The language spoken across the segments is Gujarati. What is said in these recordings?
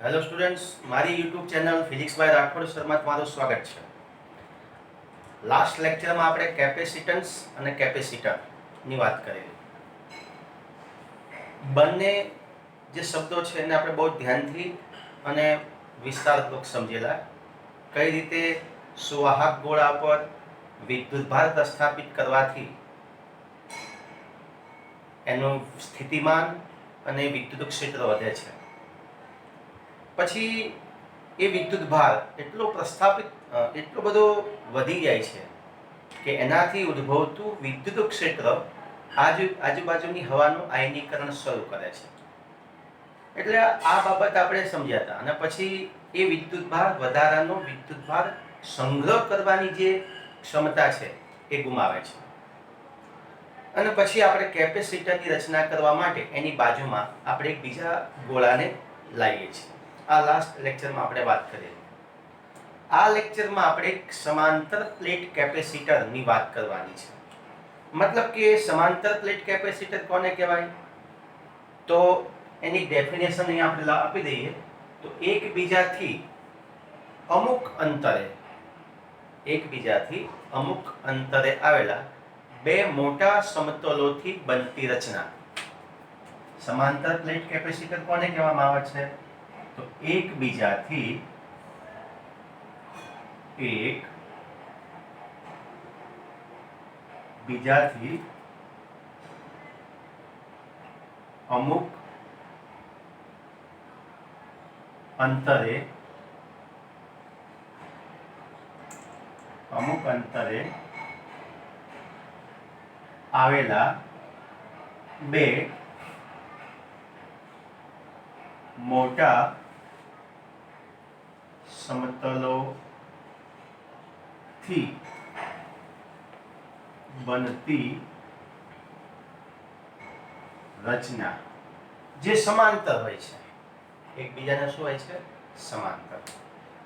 હેલો સ્ટુડન્ટ્સ, મારી YouTube channel physics by Rathod Sharma તમારું સ્વાગત છે. લાસ્ટ લેક્ચરમાં આપણે કેપેસિટન્સ અને કેપેસિટરની વાત કરેલી. બંને જે શબ્દો છે એને આપણે બહુ ધ્યાનથી અને વિસ્તારપૂર્વક સમજેલા. કઈ રીતે સુવાહક ગોળા પર વિદ્યુતભાર પ્રસ્થાપિત કરવાથી એનું સ્થિતિમાન અને વિદ્યુત ક્ષેત્ર વધે છે. પછી એ વિદ્યુત ભાર એટલો બધો વધી જાય છે કે એનાથી ઉદ્ભવતું વિદ્યુત ક્ષેત્ર આજુબાજુની હવાનું આયનીકરણ શરૂ કરે છે. એટલે આ બાબત આપણે સમજ્યા હતા. અને પછી એ વધારાનો વિદ્યુત ભાર સંગ્રહ કરવાની જે ક્ષમતા છે એ ગુમાવે છે. અને પછી આપણે કેપેસિટરની રચના કરવા માટે એની બાજુમાં આપણે એક બીજા ગોળાને લાવીએ છીએ. આ લાસ્ટ લેક્ચરમાં આપણે વાત કરી. આ લેક્ચરમાં આપણે એક સમાંતર પ્લેટ કેપેસિટરની વાત કરવાની છે. મતલબ કે સમાંતર પ્લેટ કેપેસિટર કોને કહેવાય? તો એની ડેફિનેશન અહીંયા આપણે આપી દઈએ તો અમુક અંતરે આવેલા બે મોટા સમતલોથી બનતી રચના. સમાંતર પ્લેટ કેપેસિટર કોને કહેવામાં આવે છે? તો એકબીજાથી અમુક અંતરે આવેલા બે મોટા સમતલોથી બનતી રચના જે સમાંતર હોય છે. એકબીજાને શું હોય છે? સમાંતર.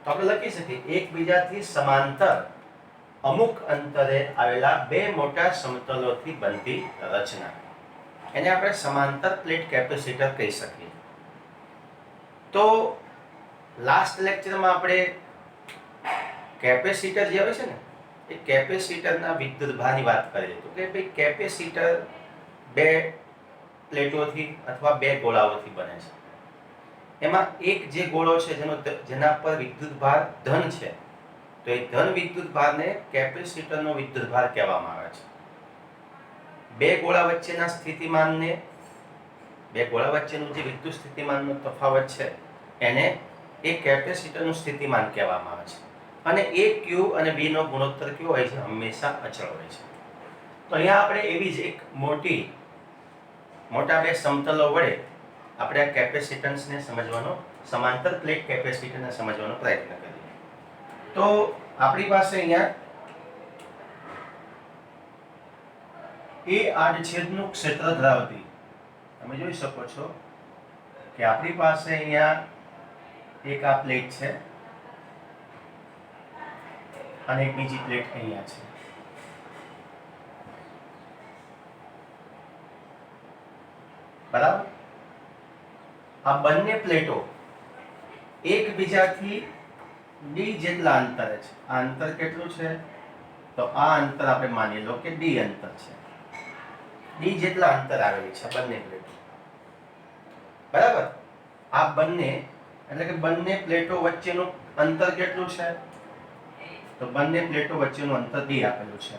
તો આપણે લખી શકીએ એકબીજાથી સમાંતર અમુક અંતરે આવેલા બે મોટા સમતલોથી બનતી રચના. એને આપણે સમાંતર પ્લેટ કેપેસિટર કહી શકીએ. તો લાસ્ટ લેક્ચરમાં આપણે કેપેસિટર જે હોય છે ને એ કેપેસિટરના વિદ્યુતભારની વાત કરી. તો કે ભાઈ કેપેસિટર બે પ્લેટોથી અથવા બે ગોળાઓથી બને છે. એમાં એક જે ગોળો છે જેના પર વિદ્યુતભાર ધન છે, તો એ ધન વિદ્યુતભારને કેપેસિટરનો વિદ્યુતભાર કહેવામાં આવે છે. બે ગોળા વચ્ચેનું જે વિદ્યુત સ્થિતિમાનનો તફાવત છે એને એ કેપેસિટરનું સ્થિતિમાન કહેવામાં આવે છે. અને એ ક્યુ અને બી નો ગુણોત્તર કેવો હોય છે? હંમેશા અચળ હોય છે. તો અહીંયા આપણે એવી જ એક મોટા બે સમતલો વડે આપણે આ કેપેસિટન્સને સમજવાનો, સમાંતર પ્લેટ કેપેસિટરને સમજવાનો પ્રયત્ન કરીએ. તો આપણી પાસે અહીંયા એ આડછેદનું ક્ષેત્ર ધરાવતી, તમે જોઈ શકો છો કે આપણી પાસે અહીંયા એક આ પ્લેટ છે અને એક બીજી પ્લેટ અહીંયા છે. બરાબર? આ બંને પ્લેટો એકબીજાથી ડી જેટલા અંતરે છે. આ અંતર કેટલું છે? તો આ અંતર આપણે માની લો કે ડી અંતર છે. ડી જેટલા અંતર આવેલી છે બંને પ્લેટો. બરાબર? આ બંને પ્લેટો વચ્ચેનું અંતર કેટલું છે? તો બંને પ્લેટો વચ્ચેનું અંતર ડી આપેલું છે.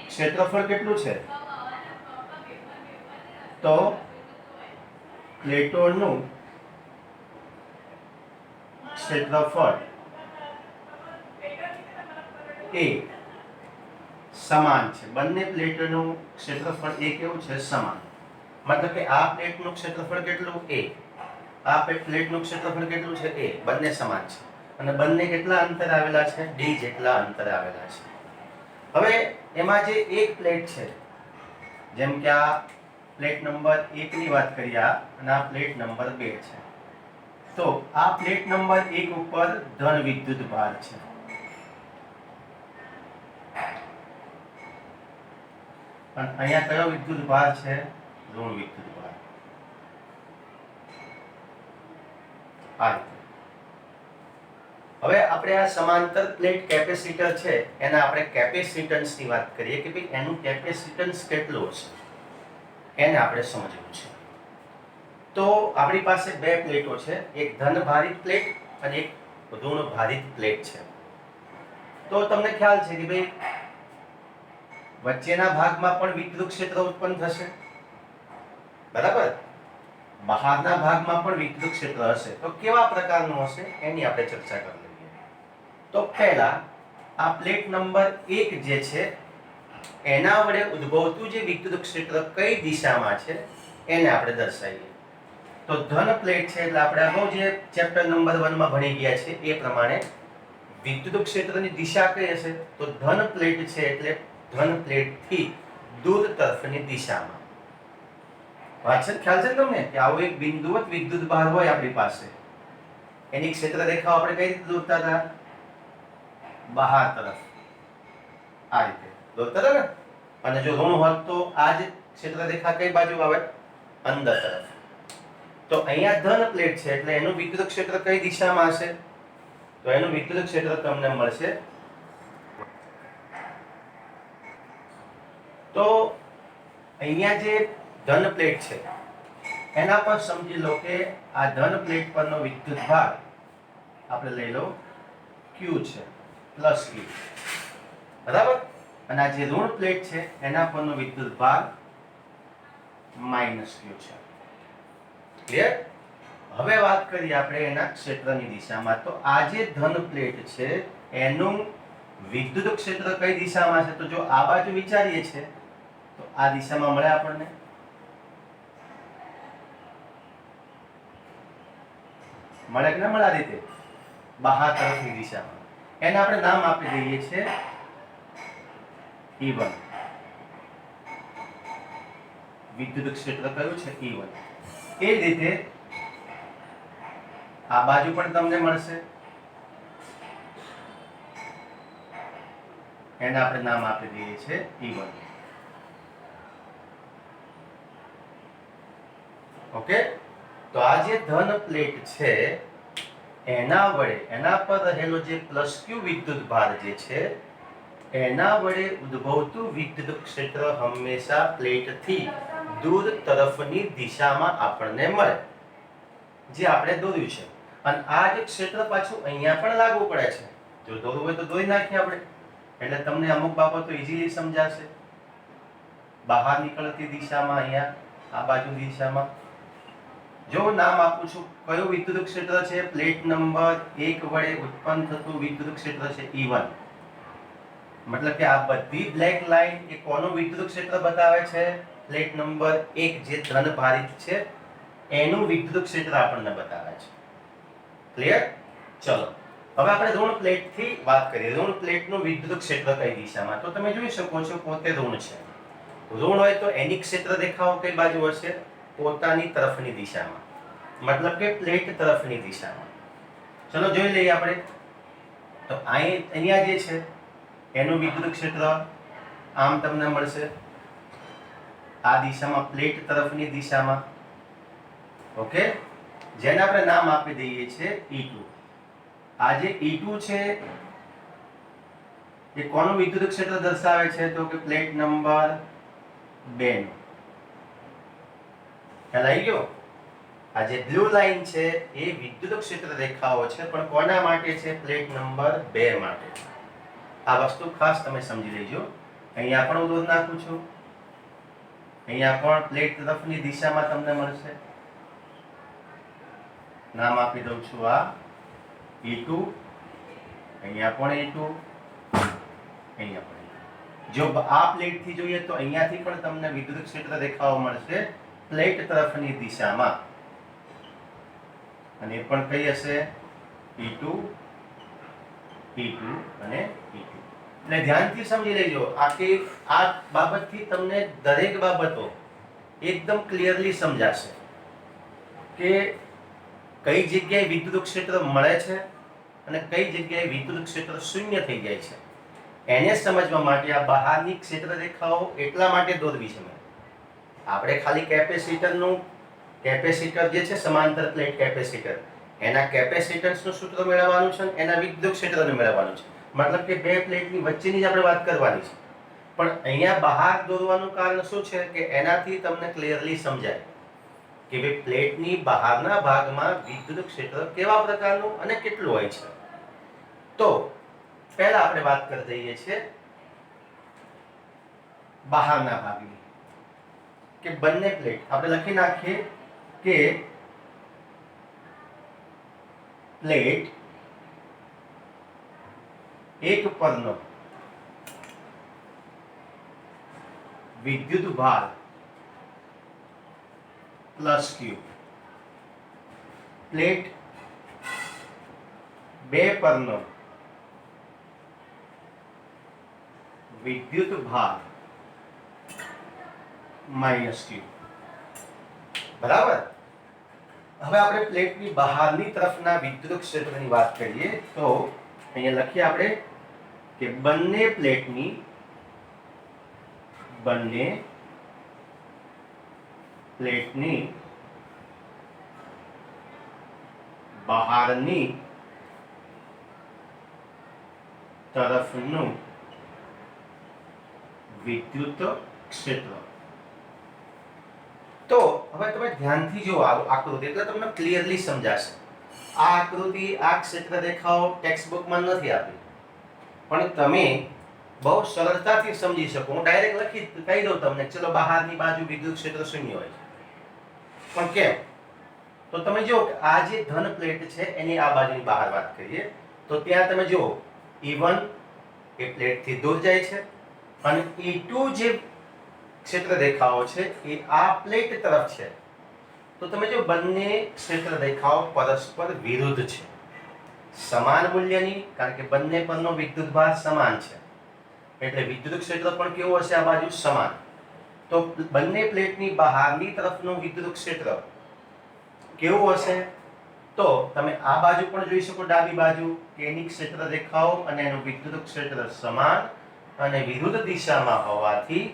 ક્ષેત્રફળ કેટલું છે? તો પ્લેટોનું ક્ષેત્રફળ એ સમાન છે. બંને પ્લેટોનું ક્ષેત્રફળ એ કેવું છે? સમાન. મતલબ કે આ પ્લેટનું ક્ષેત્રફળ કેટલું? એ. આ પ્લેટનું ક્ષેત્રફળ કેટલું છે? એ. બંને સમાન છે. અને બંને કેટલા અંતરે આવેલા છે? ડી જેટલા અંતરે આવેલા છે. હવે એમાં જે એક પ્લેટ છે, જેમ કે આ પ્લેટ નંબર 1 ની વાત કરીએ અને આ પ્લેટ નંબર 2 છે. તો આ પ્લેટ નંબર 1 ઉપર ધન વિદ્યુત ભાર છે અને અહીંયા કયો વિદ્યુત ભાર છે? ઋણ વિદ્યુત ભાર. આ રીતે. હવે આપણે આ સમાંતર પ્લેટ કેપેસિટર છે એના આપણે કેપેસિટન્સની વાત કરીએ કે ભાઈ એનું કેપેસિટન્સ કેટલું હશે એને આપણે સમજવું છે. તો આપણી પાસે બે પ્લેટો છે, એક ધન ભારિત પ્લેટ અને એક ઋણ ભારિત પ્લેટ છે. તો તમને ખ્યાલ છે કે ભાઈ વચ્ચેના ભાગમાં પણ વિદ્યુત ક્ષેત્ર ઉત્પન્ન થશે, બરાબર? બહારના ભાગમાં પણ વિદ્યુત ક્ષેત્ર હશે. તો કેવા પ્રકારનું હશે એની આપણે ચર્ચા કરી લઈએ. તો પહેલા આ પ્લેટ નંબર 1 જે છે એના વડે ઉદ્ભવતું જે વિદ્યુત ક્ષેત્ર કઈ દિશામાં છે એને આપણે દર્શાવીએ. તો ધન પ્લેટ છે એટલે આપણે અગાઉ જે ચેપ્ટર નંબર 1 માં ભણી ગયા છે એ પ્રમાણે વિદ્યુત ક્ષેત્રની દિશા કઈ હશે? તો ધન પ્લેટ છે એટલે ધન પ્લેટથી દૂર તરફની દિશામાં. વાત છે, ખ્યાલ છે તમને કે આવું એક બિંદુવત વિદ્યુત ભાર હોય આપણી પાસે, એની ક્ષેત્ર રેખાઓ આપણે કઈ રીતે દોરતા હતા? બહાર તરફ આ રીતે દોરતા હતા ને. અને જો ઋણ હોત તો આ જ ક્ષેત્ર રેખા કઈ બાજુ આવે? અંદર તરફ. તો અહીંયા ધન પ્લેટ છે એટલે એનું વિદ્યુત ક્ષેત્ર કઈ દિશામાં હશે? તો એનું વિદ્યુત ક્ષેત્ર તમને મળશે. તો અહીંયા જે ધન પ્લેટ છે એના પર સમજી લો કે આ ધન પ્લેટ પરનો વિદ્યુત ભાર આપણે લઈ લો Q છે, પ્લસ Q, બરાબર? અને આ જે ઋણ પ્લેટ છે એના પરનો વિદ્યુત ભાર માઇનસ Q છે. ક્લિયર? હવે વાત કરીએ આપણે એના ક્ષેત્રની દિશામાં. તો આ જે ધન પ્લેટ છે એનું વિદ્યુત ક્ષેત્ર કઈ દિશામાં છે? તો જો આ બાજુ વિચારીએ છે તો આ દિશામાં મળે આપણને. મળે કે ના મળે? આ રીતે બહાર તરફની દિશામાં. એને આપણે નામ આપી દઈએ છીએ E1. વિદ્યુત ક્ષેત્ર કયું છે? E1. એ જ રીતે આ બાજુ પણ તમને મળશે, એને આપણે નામ આપી દઈએ છીએ E1. ઓકે? તો આ જે ધન પ્લેટ છે એના વડે એના પર રહેલો જે પ્લસ Q વિદ્યુત ભાર જે છે એના વડે ઉદ્ભવતું વિદ્યુત ક્ષેત્ર હંમેશા પ્લેટથી દૂર તરફની દિશામાં આપણને મળે, જે આપણે દોર્યું છે. અને આ જે ક્ષેત્ર પાછું અહીંયા પણ લાગુ પડે છે. જો દોરવું હોય તો દોરી નાખીએ આપણે, એટલે તમને અમુક બાબતો ઈઝીલી સમજાશે. બહાર નીકળતી દિશામાં, અહીંયા આ બાજુની દિશામાં. જો નામ આપું છું, કયું વિદ્યુત ક્ષેત્ર છે? પ્લેટ નંબર 1 વડે ઉત્પન્ન થતું વિદ્યુત ક્ષેત્ર છે E1. મતલબ કે આ બધી બ્લેક લાઈન એ કોનું વિદ્યુત ક્ષેત્ર બતાવે છે? પ્લેટ નંબર 1 જે ધન ભારિત છે એનું વિદ્યુત ક્ષેત્ર આપણને બતાવે છે. ક્લિયર? ચલો હવે આપણે ઋણ પ્લેટથી વાત કરીએ. ઋણ પ્લેટનું વિદ્યુત ક્ષેત્ર કઈ દિશામાં? તો તમે જોઈ શકો છો પોતે ઋણ છે. ઋણ હોય તો એની ક્ષેત્ર રેખાઓ કઈ બાજુ હશે? પોતાની તરફની દિશામાં, મતલબ કે પ્લેટ તરફની દિશામાં. ચલો જોઈ લઈએ આપણે. તો અહીંયા જે છે એનું વિદ્યુત ક્ષેત્ર આમ તમને મળશે, આ દિશામાં, પ્લેટ તરફની દિશામાં. ઓકે? જેને આપણે નામ આપી દઈએ છીએ E2. આ જે E2 છે એ કોનું વિદ્યુત ક્ષેત્ર દર્શાવે છે? તો કે પ્લેટ નંબર 2 નું. ખ્યાલ આવી ગયો? આ જે બ્લુ લાઈન છે એ વિદ્યુત ક્ષેત્ર રેખાઓ છે, પણ કોના માટે છે? પ્લેટ નંબર 2 માટે. આ વસ્તુ ખાસ તમે સમજી લેજો. અહીંયા પણ હું દોર નાખું છું, અહીંયા પણ પ્લેટ તરફની દિશામાં તમને મળશે. નામ આપી દઉં છું આ E2, અહીંયા પણ E2, અહીંયા પણ E2. જો આ પ્લેટથી જોઈએ તો અહીંયાથી પણ તમને વિદ્યુત ક્ષેત્ર રેખાઓ મળશે પ્લેટ તરફની દિશામાં. અને એ પણ કઈ હશે? E2, E2 અને E2. એટલે ધ્યાનથી સમજી લેજો. આ બાબતથી તમને દરેક બાબતો એકદમ ક્લિયરલી સમજાશે કે કઈ જગ્યાએ વિદ્યુત ક્ષેત્ર મળે છે અને કઈ જગ્યાએ વિદ્યુત ક્ષેત્ર શૂન્ય થઈ જાય છે. એને સમજવા માટે આ બહારની ક્ષેત્ર રેખાઓ એટલા માટે દોરવી છે મેં. આપણે ખાલી કેપેસિટર જે છે સમાંતર પ્લેટ કેપેસિટર એના કેપેસિટન્સનું સૂત્ર મેળવવાનું છે અને એના વિદ્યુત ક્ષેત્રનું મેળવવાનું છે. મતલબ કે બે પ્લેટની વચ્ચેની જ આપણે વાત કરવાની છે. પણ અહીંયા બહાર દોરવાનું કારણ શું છે કે એનાથી તમને ક્લિયરલી સમજાય કે ભાઈ પ્લેટની બહારના ભાગમાં વિદ્યુત ક્ષેત્ર કેવા પ્રકારનું અને કેટલું હોય છે. તો પહેલા આપણે વાત કરી દઈએ છીએ બહારના ભાગની, કે બંને પ્લેટ આપણે લખી નાખીએ કે પ્લેટ એક પરનો વિદ્યુત ભાર પ્લસ ક્યુ, પ્લેટ બે પરનો વિદ્યુત ભાર માઇનસ ક્યુ. બરાબર. હવે આપણે પ્લેટની બહારની તરફના વિદ્યુત ક્ષેત્રની વાત કરીએ તો અહીંયા લખીએ આપણે કે બંને પ્લેટની બહારની તરફનું વિદ્યુત ક્ષેત્ર. તો હવે તમે ધ્યાનથી જો આકૃતિ એટલે તમને ક્લિયરલી સમજાશે. આ આકૃતિ આ ક્ષેત્ર રેખાઓ ટેક્સ્ટ બુકમાં નથી આપી, પણ તમે બહુ સરળતાથી સમજી શકો. હું ડાયરેક્ટ કહી દઉં તમને, ચલો બહારની બાજુ વિદ્યુત ક્ષેત્ર શૂન્ય હોય છે. પણ કેમ? તો તમે જો આ જે ધન પ્લેટ છે એની આ બાજુની બહાર વાત કરીએ તો ત્યાં તમે જુઓ E1 એ પ્લેટથી દૂર જાય છે અને E2 જે ક્ષેત્ર રેખાઓ છે એ આ પ્લેટ તરફ છે. તો તમે જો બંને ક્ષેત્ર રેખાઓ પરસ્પર વિરુદ્ધ છે, સમાન મૂલ્યની, કારણ કે બંને પરનો વિદ્યુત ભાર સમાન છે એટલે વિદ્યુત ક્ષેત્ર પણ કેવું હશે? આ બાજુ સમાન. તો બંને પ્લેટની બહારની તરફનું વિદ્યુત ક્ષેત્ર કેવું હશે? તો તમે આ બાજુ પણ જોઈ શકો, ડાબી બાજુ, કે એની ક્ષેત્ર રેખાઓ અને એનું વિદ્યુત ક્ષેત્ર સમાન અને વિરુદ્ધ દિશામાં હોવાથી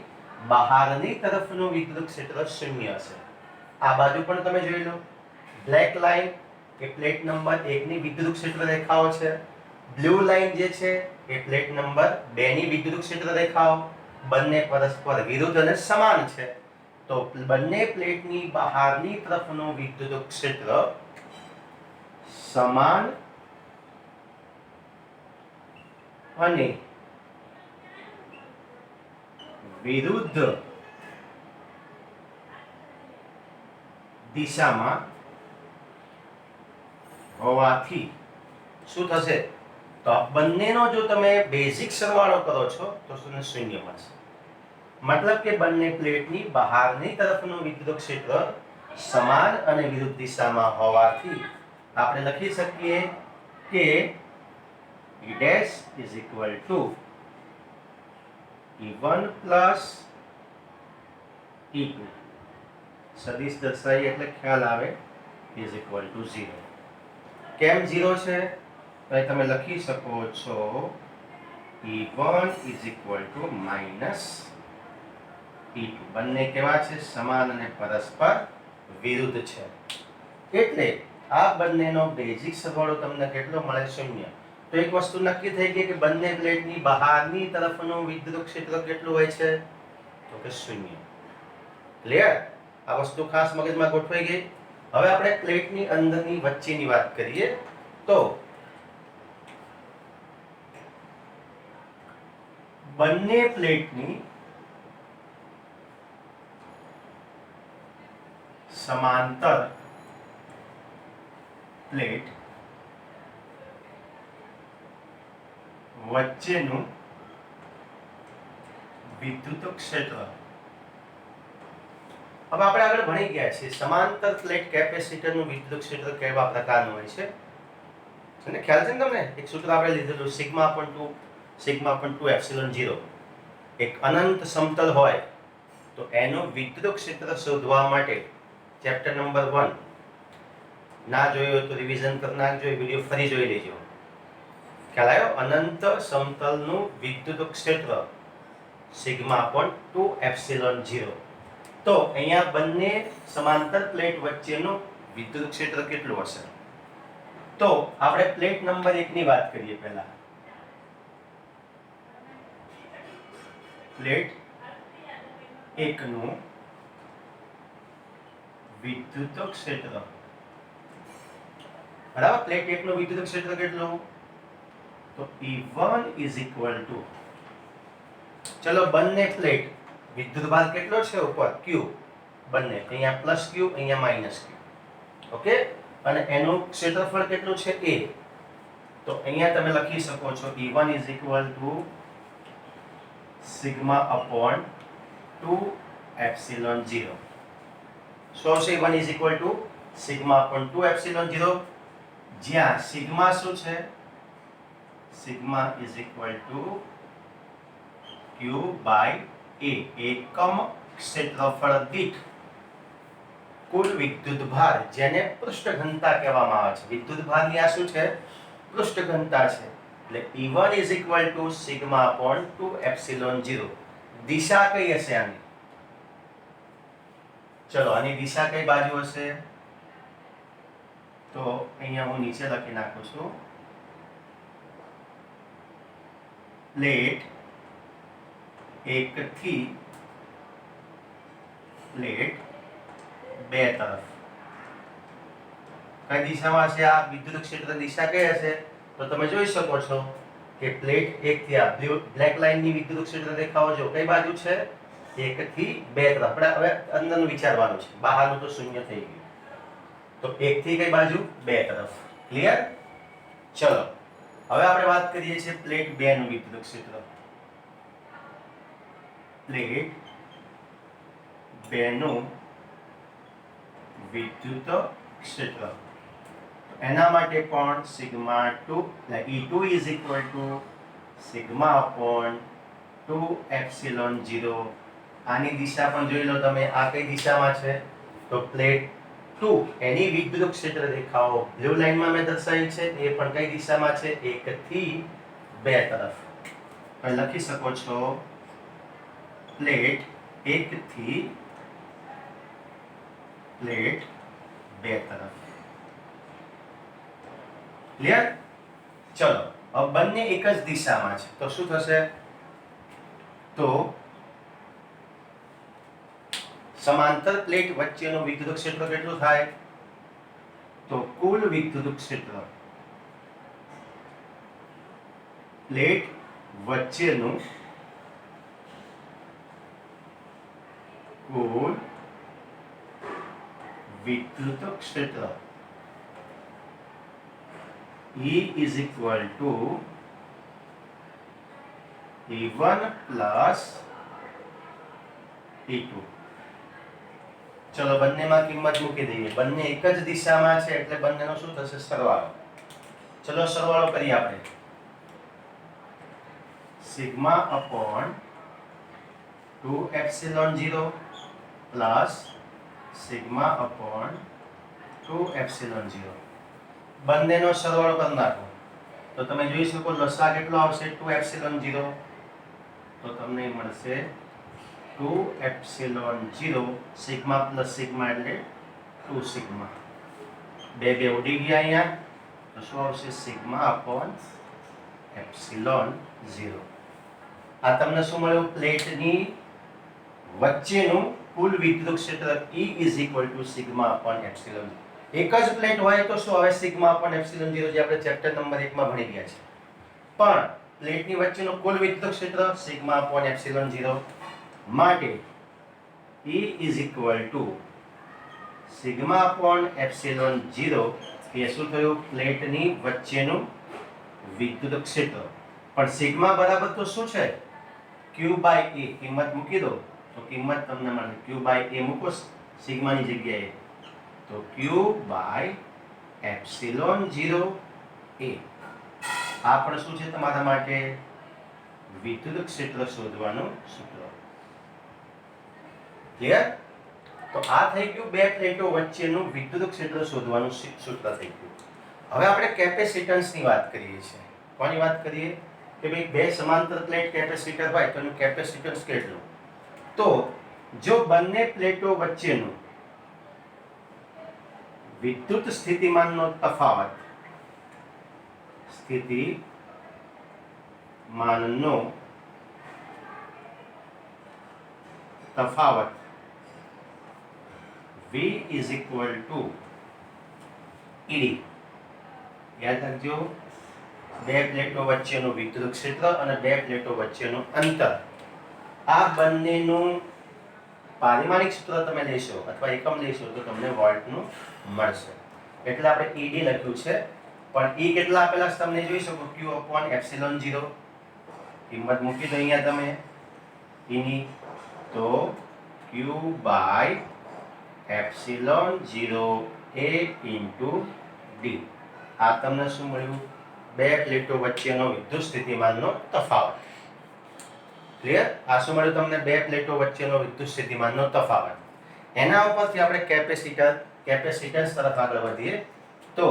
બહારની તરફનું વિદ્યુત ક્ષેત્ર શૂન્ય હશે. આ બાજુ પણ તમે જોઈ લો, બ્લેક લાઈન એ પ્લેટ નંબર 1 ની વિદ્યુત ક્ષેત્ર રેખાઓ છે, બ્લુ લાઈન જે છે એ પ્લેટ નંબર 2 ની વિદ્યુત ક્ષેત્ર રેખાઓ, બંને પરસ્પર વિરુદ્ધ અને સમાન છે. તો બંને પ્લેટની બહારની તરફનું વિદ્યુત ક્ષેત્ર સમાન અને વિરુદ્ધ દિશામાં હોવાથી શું થશે? તો આ બંનેનો જો તમે બેઝિક સરવાળો કરો છો તો તમને શૂન્ય મળશે. મતલબ કે બંને પ્લેટની બહારની તરફનું વિદ્યુત ક્ષેત્ર સમાન અને વિરુદ્ધ દિશામાં હોવાથી આપણે લખી શકીએ કે E dash is equal to E1 plus E2. સદિશ દર્શાવી એટલે ખ્યાલ આવે is equal to 0. કેમ 0 છે? તો તમે લખી શકો છો E1 is equal to minus E2. બંને કેવા છે? સમાન અને પરસ્પર વિરુદ્ધ છે. એટલે આ બંનેનો બેઝિક સરવાળો તમને કેટલો મળે? શૂન્ય. તો એક વસ્તુ નક્કી થઈ ગઈ કે બંને પ્લેટની બહારની તરફનું વિદ્યુત ક્ષેત્ર કેટલું હોય છે? તો કે શૂન્ય. ક્લિયર? આ વસ્તુ ખાસ મગજમાં ગોઠવાઈ ગઈ. હવે આપણે પ્લેટની અંદરની વચ્ચેની વાત કરીએ તો બંને પ્લેટની સમાંતર પ્લેટ વચ્ચેનું વિદ્યુત ક્ષેત્ર. હવે આપણે આગળ ભણી ગયા છીએ સમાંતર પ્લેટ કેપેસિટરનું વિદ્યુત ક્ષેત્ર કેવા પ્રકારનું હોય છે. અને ખ્યાલ છે ને તમને? એક સૂત્ર આપણે લીધેલું સિગ્મા/2 એપ્સિલોન 0. એક અનંત સમતલ હોય તો એનું વિદ્યુત ક્ષેત્ર શોધવા માટે ચેપ્ટર નંબર 1 ના જોયો તો રિવિઝન કરી નાખજો, વિડિયો ફરી જોઈ લેજો. ખ્યાલ આવ્યો? અનંત સમતલનું વિદ્યુત ક્ષેત્ર સિગ્મા/2 એપ્સિલોન 0. તો અહીંયા બંને સમાંતર પ્લેટ વચ્ચેનું વિદ્યુત ક્ષેત્ર કેટલું હશે? તો આપણે પ્લેટ નંબર 1 ની વાત કરીએ પહેલા. પ્લેટ 1 નું વિદ્યુત ક્ષેત્ર. બરાબર, પ્લેટ 1 નું વિદ્યુત ક્ષેત્ર કેટલું? તો E1 is equal to, ચલો બંને પ્લેટ વિદ્યુત ભાર કેટલો છે ઉપર? Q. બંને અહીંયા પ્લસ Q, અહીંયા માઈનસ Q. ઓકે, અને એનું ક્ષેત્રફળ કેટલું છે? A. તો અહીંયા તમે લખી શકો છો E1 is equal to sigma upon 2 epsilon 0. So E1 is equal to sigma upon 2 epsilon 0, જ્યાં સિગ્મા શું છે? Sigma is equal to Q by A, એકમ ક્ષેત્રફળ દીઠ કુલ વિદ્યુત ભાર, જેને પૃષ્ઠ ઘનતા કહેવામાં આવે છે. વિદ્યુત ભારની આ શું છે? પૃષ્ઠ ઘનતા છે. એટલે E1 is equal to sigma upon 2 epsilon 0. દિશા કઈ હશે આની? ચલો આની દિશા કઈ બાજુ હશે? તો અહીંયા હું નીચે લખી નાખું છું. પ્લેટ 1 થી પ્લેટ 2 તરફ કઈ દિશામાં છે આ વિદ્યુત ક્ષેત્ર? દિશા કઈ હશે? તો તમે જોઈ શકો છો કે પ્લેટ 1 થી આ બ્લેક લાઈન ની વિદ્યુત ક્ષેત્ર દેખાવો છો કઈ બાજુ છે? 1 થી 2 તરફ. આપણે હવે અંદરનું વિચારવાનું છે, બહારનું તો શૂન્ય થઈ ગયું. તો 1 થી કઈ બાજુ? 2 તરફ. ક્લિયર? ચલો હવે આપણે વાત કરીએ છીએ પ્લેટ 2 નું વિદ્યુત ક્ષેત્ર. પ્લેટ 2 નું વિદ્યુત ક્ષેત્ર, એના માટે પણ સિગ્મા 2 એટલે E2 is equal to sigma upon 2 epsilon 0. આની દિશા પણ જોઈ લો તમે, આ કઈ દિશામાં છે? તો પ્લેટ 2 એની વિદ્યુત ક્ષેત્ર દેખાવો બ્લુ લાઈનમાં મેં દર્શાવી છે, એ પણ કઈ દિશામાં છે? 1 થી 2 તરફ. તમે લખી શકો છો પ્લેટ 1 થી પ્લેટ 2 તરફ. ક્લિયર? ચલો હવે બંને એક જ દિશામાં છે તો શું થશે? તો સમાંતર પ્લેટ વચ્ચેનું વિદ્યુત ક્ષેત્ર કેટલું થાય? તો કુલ વિદ્યુત ક્ષેત્ર પ્લેટ વચ્ચેનું કુલ વિદ્યુત ક્ષેત્ર E is equal to E1 plus E2. ચલો બંનેમાં કિંમત મૂકી દઈએ. બંને એક જ દિશામાં છે એટલે બંનેનો શું થશે? સરવાળો. ચલો સરવાળો કરીએ આપણે. Sigma upon 2 epsilon 0 plus sigma upon 2 epsilon 0. બંનેનો સરવાળો કરી નાખો તો તમે જોઈ શકો લસા કેટલો આવશે? 2 એપ્સિલોન 0. તો તમને મળશે 2 એપ્સિલોન 0 સિગ્મા પ્લસ સિગ્મા એટલે 2 સિગ્મા. બે ઉડી ગયા અહીંયા તો શું આવશે? Sigma upon epsilon 0. આ તમને શું મળ્યું? પ્લેટની વચ્ચેનું કુલ વિદ્યુત ક્ષેત્ર E is equal to sigma upon epsilon. એક જ પ્લેટ હોય તો શું આવે? સિગ્મા અપોન એપ્સિલોન 0 જે આપણે ચેપ્ટર નંબર 1 માં ભણી ગયા છે. પણ પ્લેટની વચ્ચેનું કુલ વિદ્યુત ક્ષેત્ર સિગ્મા અપોન એપ્સિલોન 0 માટે E is equal to sigma upon epsilon 0 એ શું થયું? પ્લેટની વચ્ચેનું વિદ્યુત ક્ષેત્ર. પણ સિગ્મા બરાબર તો શું છે? Q by A. કિંમત મૂકી દો તો કિંમત તમને મળે Q by A મૂકો સિગ્માની જગ્યાએ તો Q by એપ્સિલોન 0 A. આ પણ શું છે તમારા માટે? વિદ્યુત ક્ષેત્ર શોધવાનું સૂત્ર. ક્લિયર? તો આ થઈ ગયું બે પ્લેટો વચ્ચેનું વિદ્યુત ક્ષેત્ર શોધવાનું સૂત્ર થઈ ગયું. હવે આપણે કેપેસિટન્સની વાત કરીએ છીએ. કોની વાત કરીએ? કે ભાઈ બે સમાંતર પ્લેટ કેપેસિટર હોય તો એનું કેપેસિટન્સ કેટલું? તો જો બંને પ્લેટો વચ્ચેનું વિદ્યુત સ્થિતિમાનનો તફાવત સ્થિતિમાનનો તફાવત V is equal to Ed. યાદ રાખજો, બે પ્લેટો વચ્ચેનું વિદ્યુત ક્ષેત્ર અને બે પ્લેટો વચ્ચેનું અંતર, આ બંનેનું પારિમાણિક સૂત્ર તમે લેશો અથવા એકમ લેશો તો તમને વોલ્ટનું મળશે. એટલે આપણે ઈડી લખ્યું છે, પણ ઈ કેટલા આપેલા છે તમને જોઈ શકો, Q upon એપ્સિલોન 0. કિંમત મૂકી દો અહીંયા તમે ઈની, તો Q by epsilon 0A into D. આ તમને શું મળ્યું? બે પ્લેટો વચ્ચેનો વિદ્યુત સ્થિતિમાનનો તફાવત. ક્લિયર? આ શું મળ્યું તમને? બે પ્લેટો વચ્ચેનો વિદ્યુત સ્થિતિમાનનો તફાવત. એના ઉપરથી આપણે કેપેસિટન્સ તરફ આગળ વધીએ તો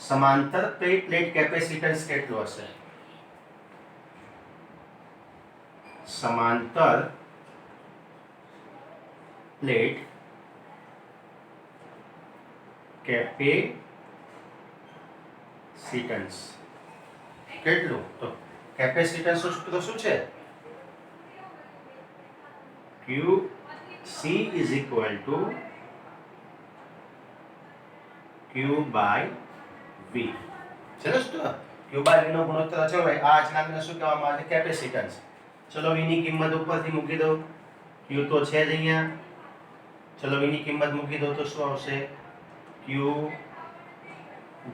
સમાંતર પ્લેટ કેપેસિટન્સ કેટલું હશે? સમાંતર પ્લેટ કેપેસિટન્સ કેટલું? તો કેપેસિટન્સ નું સૂત્ર શું છે? QC is equal to Q by V. ચલો સૂત્ર Q by V નો ગુણોત્તર છે ભાઈ. આ અચળાંકને શું કહેવામાં આવે છે? કેપેસિટન્સ. ચલો V ની કિંમત ઉપરથી મૂકી દો. Q તો છે જ અહીંયા. ચલો V ની કિંમત મૂકી દો તો શું આવશે? Q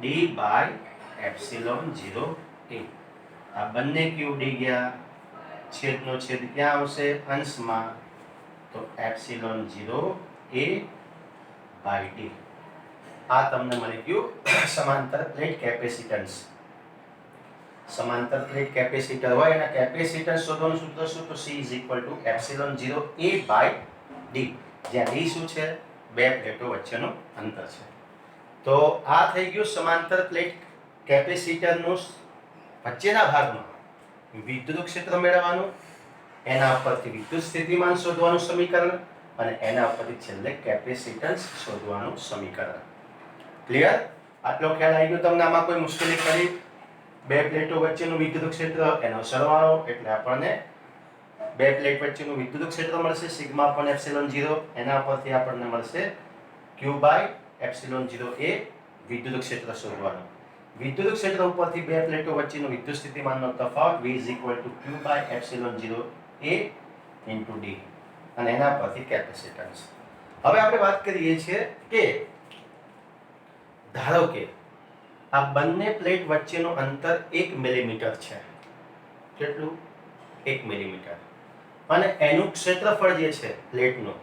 D by epsilon 0A. આ બંને Q D ગયા, છેદનો છેદ ક્યાં આવશે? અંશમાં. તો એપ્સિલોન 0A by D. આ તમને મળી ગયું સમાંતર પ્લેટ કેપેસિટન્સ. સમાંતર પ્લેટ કેપેસિટર હોય એના કેપેસિટન્સ શોધવાનું સૂત્ર શું? તો C is equal to epsilon 0A by D. જ્યાં D શું છે? બે પ્લેટો વચ્ચેનું અંતર છે. તો આ થઈ ગયું સમાંતર પ્લેટ કેપેસિટરનું વચ્ચેના ભાગમાં વિદ્યુત ક્ષેત્ર મેળવવાનું, એના ઉપરથી વિદ્યુત સ્થિતિમાન શોધવાનું સમીકરણ, અને એના ઉપરથી છેલ્લે કેપેસિટન્સ શોધવાનું સમીકરણ. ક્લિયર? આટલો ખ્યાલ આવી ગયો તમને? આમાં કોઈ મુશ્કેલી ખરી? બે પ્લેટો વચ્ચેનું વિદ્યુત ક્ષેત્ર, એનો સરવાળો, એટલે આપણને બે પ્લેટ વચ્ચેનું વિદ્યુત ક્ષેત્ર મળશે સિગ્મા upon એપ્સિલોન 0. એના પરથી આપણને મળશે Q by એપ્સિલોન 0A વિદ્યુત ક્ષેત્ર શોધવાનું. વિદ્યુત ક્ષેત્ર ઉપરથી બે પ્લેટો વચ્ચેનો વિદ્યુત સ્થિતિમાનનો તફાવત V is equal to Q by epsilon 0A into D. અને એના પરથી કેપેસિટન્સ. હવે આપણે વાત કરીએ છીએ કે ધારો કે આ બંને પ્લેટ વચ્ચેનું અંતર 1 મિલીમીટર છે. કેટલું? 1 મિલીમીટર. અને એનું ક્ષેત્રફળ જે છે પ્લેટનું,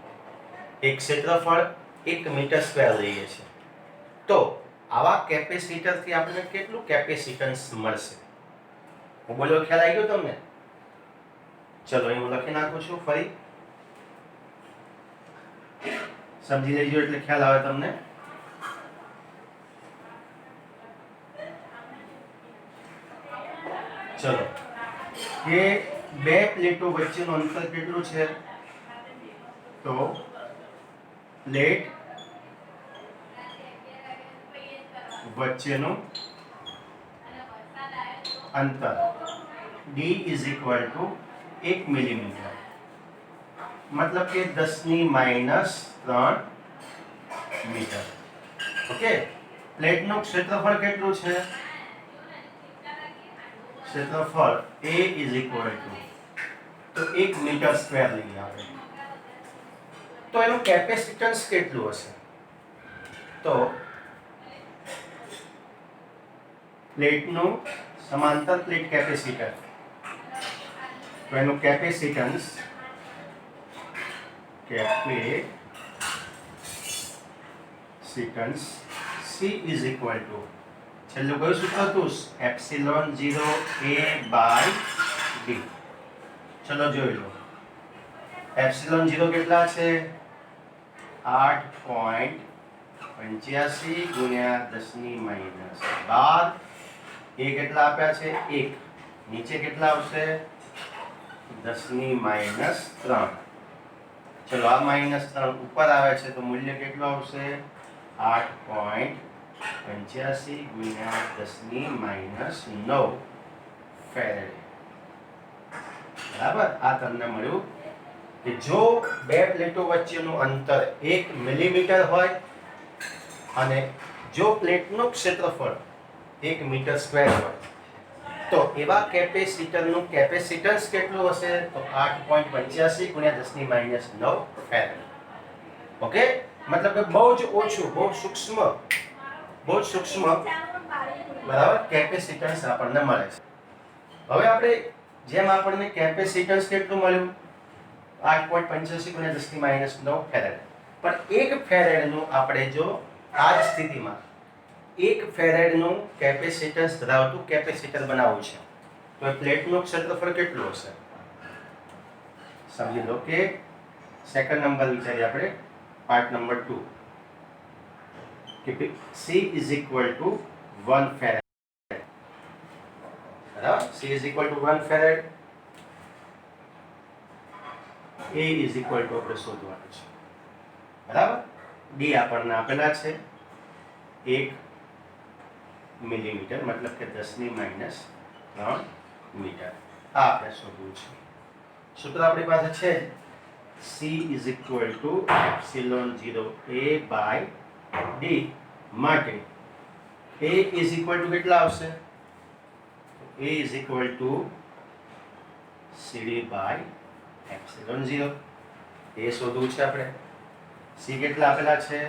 એક ક્ષેત્રફળ 1 મીટર સ્ક્વેર લઈએ છે. તો આવા કેપેસિટરથી આપણને કેટલું કેપેસિટન્સ મળશે? હું બોલ્યો, ખ્યાલ આવી ગયો તમને? ચલો અહીં હું લખી નાખું છું ફરી, સમજી લેજો એટલે ખ્યાલ આવે તમને. ચલો, કે બે પ્લેટો વચ્ચેનું અંતર કેટલું છે? તો પ્લેટ વચ્ચેનું અંતર D is equal to 1 millimetre, મતલબ કે 10⁻³ મીટર. ઓકે. પ્લેટનું ક્ષેત્રફળ કેટલું છે? ક્ષેત્રફળ A is equal to 1 metre square લઈએ આપણે. તો એનું કેપેસિટન્સ કેટલું હશે? તો પ્લેટનું સમાંતર પ્લેટ કેપેસિટર, તો એનું capacitance C is equal to, છેલ્લું કયું સૂત્ર હતું? Epsilon 0A by D. ચલો જોઈ લો. એપ્સિલોન 0 કેટલા છે? 8.85 ગુણ્યા 10⁻12. એ કેટલા આપ્યા છે? 1. નીચે કેટલા આવશે? 10⁻3. ચલો, આ -3 ઉપર આવે છે તો મૂલ્ય કેટલું આવશે? 8.85 85 ગુણ્યા 10⁻9 ફેરેડ. બરાબર. આ તમને મળ્યું કે જો બે પ્લેટો વચ્ચેનું અંતર 1 મિલીમીટર હોય અને જો પ્લેટનું ક્ષેત્રફળ 1 મીટર સ્ક્વેર હોય તો એવા કેપેસિટરનું કેપેસિટન્સ કેટલું હશે? તો 8.85 ગુણ્યા 10⁻9 ફેરેડ. ઓકે, મતલબ કે બહુ જ ઓછું, બહુ સૂક્ષ્મ બરાબર કેપેસિટન્સ આપણને મળે છે. હવે આપણે જેમ આપણને કેપેસિટન્સ કેટલું મળ્યું? 8.85 ગુણ્યા 10⁻9 ફેરેડ. પણ 1 ફેરેડનું આપણે જો આ જ સ્થિતિમાં 1 ફેરેડનું કેપેસિટન્સ ધરાવતું કેપેસિટર બનાવવું છે તો એ પ્લેટનું ક્ષેત્રફળ કેટલું હશે? સમજી લો કે સેકન્ડ નંબર વિચારીએ આપણે, પાર્ટ નંબર 2 કે C is equal to 1 farad. બરાબર. C is equal to 1 farad. A is equal to આપણે શોધવાનું છે. બરાબર. D આપણને આપેલા છે 1 મિલીમીટર, મતલબ કે 10⁻3 મીટર. આ આપણે શોધવું છે. સૂત્ર આપણી પાસે છે C is equal to ε0A/d માટે A is equal to કેટલા આવશે? A is equal to CD/ε0. એ શોધવું છે આપણે. C કેટલા આપેલા છે?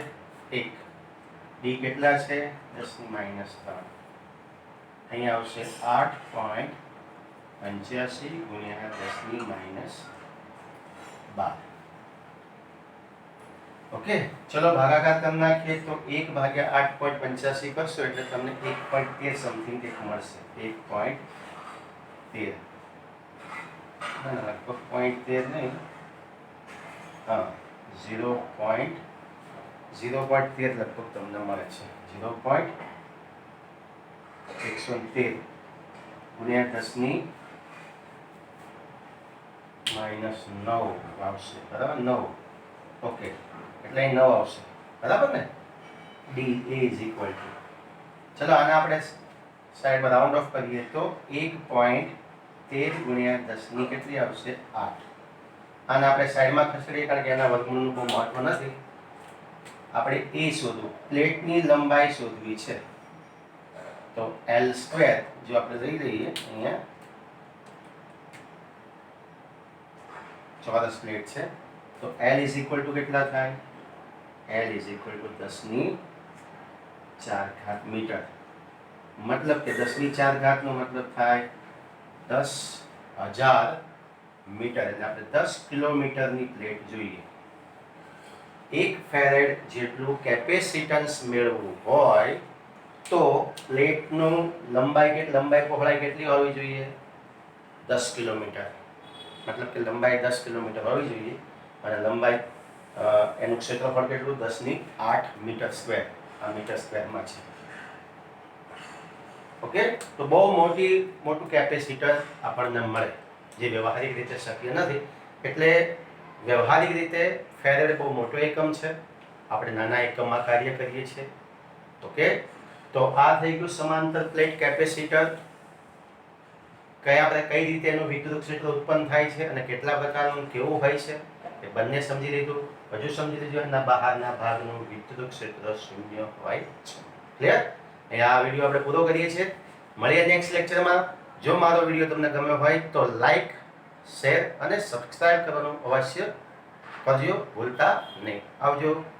1. D કેટલા છે? 10⁻3. અહીંયા આવશે 8.85 ગુણ્યા 10⁻12. ઓકે, ચલો ભાગાકાર કરી નાખીએ તો 1/8.85 કરશો એટલે તમને 1.13 સમથિંગ કંઈક મળશે. 1.13 લગભગ 0.13 નહીં, હા 0.13 લગભગ તમને મળે છે. 0.113 ગુણ્યા 10⁻9 આવશે. બરાબર, 9. ઓકે, એટલે અહીં 9 આવશે. બરાબર ને? D A is equal to, ચલો આને આપણે સાઈડમાં રાઉન્ડ ઓફ કરીએ તો 1.13 ગુણ્યા 10 કેટલી આવશે? 8. આને આપણે સાઈડમાં ખસેડીએ કારણ કે એના વર્ગમૂળનું બહુ મહત્વ નથી. આપણે એ શોધવું, પ્લેટની લંબાઈ શોધવી છે. તો L² જો આપણે લઈ લઈએ, અહીંયા ચોરસ પ્લેટ છે તો L is equal to કેટલા થાય? L is equal to 10⁴ metre. મતલબ કે 10⁴ નો મતલબ થાય 10,000 મીટર. એટલે આપણે 10 કિલોમીટરની પ્લેટ જોઈએ. 1 ફેરેડ જેટલું કેપેસિટન્સ મેળવવું હોય તો પ્લેટનું લંબાઈ પહોળાઈ કેટલી હોવી જોઈએ? 10 કિલોમીટર. મતલબ કે લંબાઈ 10 કિલોમીટર હોવી જોઈએ અને લંબાઈ એનું ક્ષેત્રફળ કેટલું? 10⁸ મીટર સ્ક્વેર. આ મીટર સ્ક્વેરમાં છે. ઓકે, તો બહુ મોટું કેપેસિટર આપણને મળે જે વ્યવહારિક રીતે શક્ય નથી. એટલે વ્યવહારિક રીતે ફેરેડ બહુ મોટો એકમ છે, આપણે નાના એકમમાં કાર્ય કરીએ છીએ. ઓકે, તો આ થઈ ગયું સમાંતર પ્લેટ કેપેસિટર. કઈ રીતે એનું વિદ્યુત ક્ષેત્ર ઉત્પન્ન થાય છે અને કેટલા પ્રકારનું કેવું હોય છે એ બંને સમજી લીધું. હજુ સમજી લીધું એના બહારના ભાગનું વિદ્યુત ક્ષેત્ર શૂન્ય હોય છે. ક્લિયર? આ વિડીયો આપણે પૂરો કરીએ છીએ. મળીએ નેક્સ્ટ લેક્ચરમાં. જો મારો વિડીયો તમને ગમ્યો હોય તો લાઈક, શેર અને સબસ્ક્રાઇબ કરવાનું અવશ્ય કરજો, ભૂલતા નહીં. આવજો.